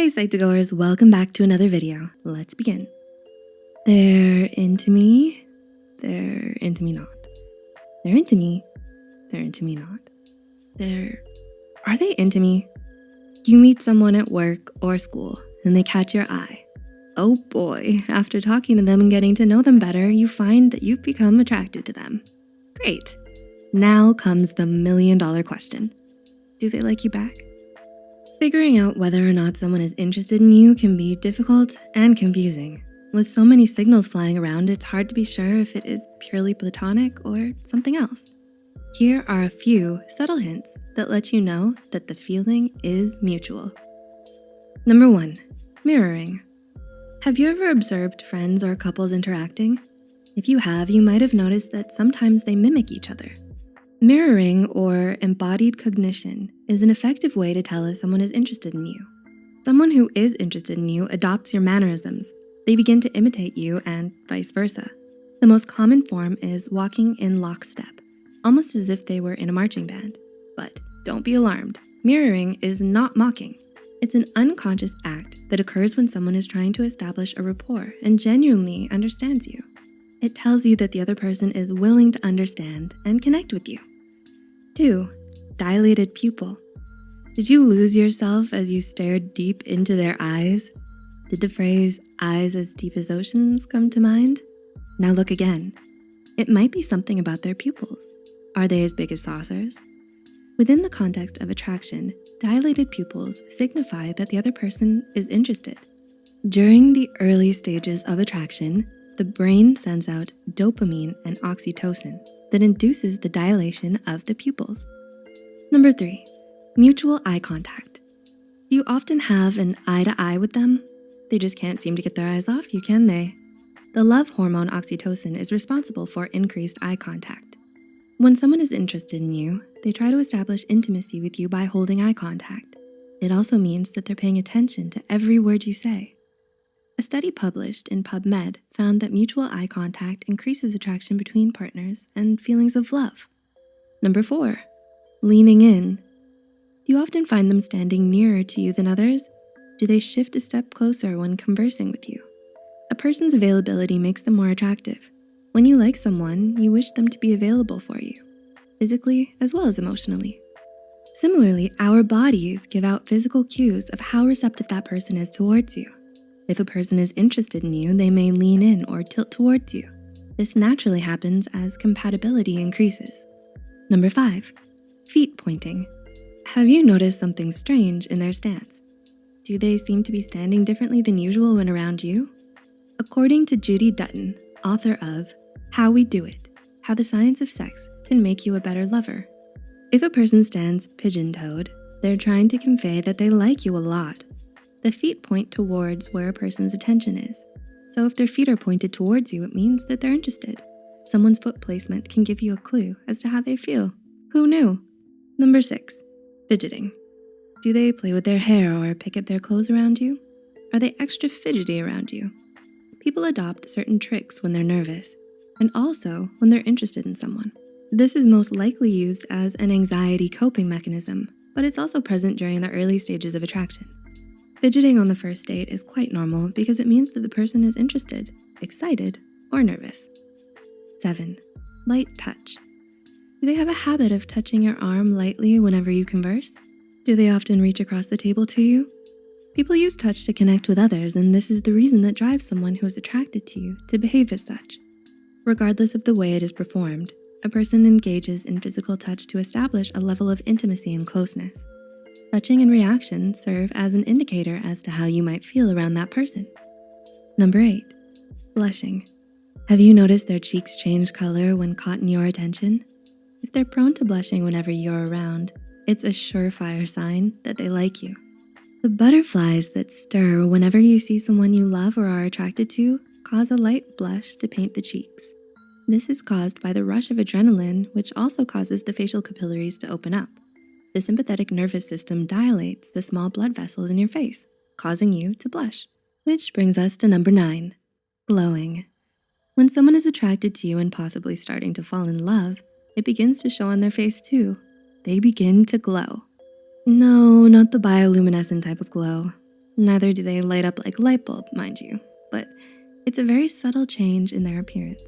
Hey Psych2Goers, welcome back to another video. Let's begin. They're into me, they're into me not. They're into me, they're into me not. Are they into me? You meet someone at work or school and they catch your eye. Oh boy, after talking to them and getting to know them better, you find that you've become attracted to them. Great. Now comes the million-dollar question. Do they like you back? Figuring out whether or not someone is interested in you can be difficult and confusing. With so many signals flying around, it's hard to be sure if it is purely platonic or something else. Here are a few subtle hints that let you know that the feeling is mutual. Number 1, mirroring. Have you ever observed friends or couples interacting? If you have, you might have noticed that sometimes they mimic each other. Mirroring, or embodied cognition, is an effective way to tell if someone is interested in you. Someone who is interested in you adopts your mannerisms. They begin to imitate you and vice versa. The most common form is walking in lockstep, almost as if they were in a marching band. But don't be alarmed. Mirroring is not mocking. It's an unconscious act that occurs when someone is trying to establish a rapport and genuinely understands you. It tells you that the other person is willing to understand and connect with you. 2, dilated pupil. Did you lose yourself as you stared deep into their eyes? Did the phrase, eyes as deep as oceans, come to mind? Now look again. It might be something about their pupils. Are they as big as saucers? Within the context of attraction, dilated pupils signify that the other person is interested. During the early stages of attraction, the brain sends out dopamine and oxytocin that induces the dilation of the pupils. Number 3, mutual eye contact. Do you often have an eye-to-eye with them? They just can't seem to get their eyes off you, can they? The love hormone oxytocin is responsible for increased eye contact. When someone is interested in you, they try to establish intimacy with you by holding eye contact. It also means that they're paying attention to every word you say. A study published in PubMed found that mutual eye contact increases attraction between partners and feelings of love. Number 4, leaning in. Do you often find them standing nearer to you than others? Do they shift a step closer when conversing with you? A person's availability makes them more attractive. When you like someone, you wish them to be available for you, physically as well as emotionally. Similarly, our bodies give out physical cues of how receptive that person is towards you. If a person is interested in you, they may lean in or tilt towards you. This naturally happens as compatibility increases. Number 5, feet pointing. Have you noticed something strange in their stance? Do they seem to be standing differently than usual when around you? According to Judy Dutton, author of How We Do It, How the Science of Sex Can Make You a Better Lover. If a person stands pigeon-toed, they're trying to convey that they like you a lot. The feet point towards where a person's attention is. So if their feet are pointed towards you, it means that they're interested. Someone's foot placement can give you a clue as to how they feel. Who knew? Number 6, fidgeting. Do they play with their hair or pick at their clothes around you? Are they extra fidgety around you? People adopt certain tricks when they're nervous, and also when they're interested in someone. This is most likely used as an anxiety coping mechanism, but it's also present during the early stages of attraction. Fidgeting on the first date is quite normal because it means that the person is interested, excited, or nervous. 7, light touch. Do they have a habit of touching your arm lightly whenever you converse? Do they often reach across the table to you? People use touch to connect with others, and this is the reason that drives someone who is attracted to you to behave as such. Regardless of the way it is performed, a person engages in physical touch to establish a level of intimacy and closeness. Touching and reaction serve as an indicator as to how you might feel around that person. Number 8, blushing. Have you noticed their cheeks change color when caught in your attention? If they're prone to blushing whenever you're around, it's a surefire sign that they like you. The butterflies that stir whenever you see someone you love or are attracted to cause a light blush to paint the cheeks. This is caused by the rush of adrenaline, which also causes the facial capillaries to open up. The sympathetic nervous system dilates the small blood vessels in your face, causing you to blush. Which brings us to number 9, glowing. When someone is attracted to you and possibly starting to fall in love, it begins to show on their face too. They begin to glow. No, not the bioluminescent type of glow. Neither do they light up like a light bulb, mind you, but it's a very subtle change in their appearance.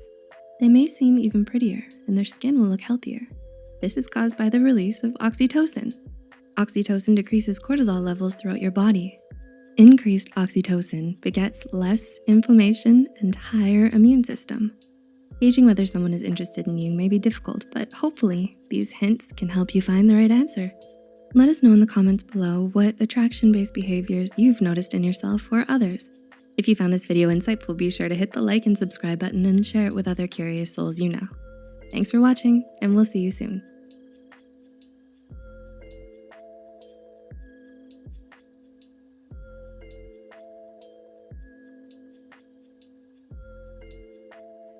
They may seem even prettier and their skin will look healthier. This is caused by the release of oxytocin. Oxytocin decreases cortisol levels throughout your body. Increased oxytocin begets less inflammation and higher immune system. Gauging whether someone is interested in you may be difficult, but hopefully these hints can help you find the right answer. Let us know in the comments below what attraction-based behaviors you've noticed in yourself or others. If you found this video insightful, be sure to hit the like and subscribe button and share it with other curious souls you know. Thanks for watching, and we'll see you soon.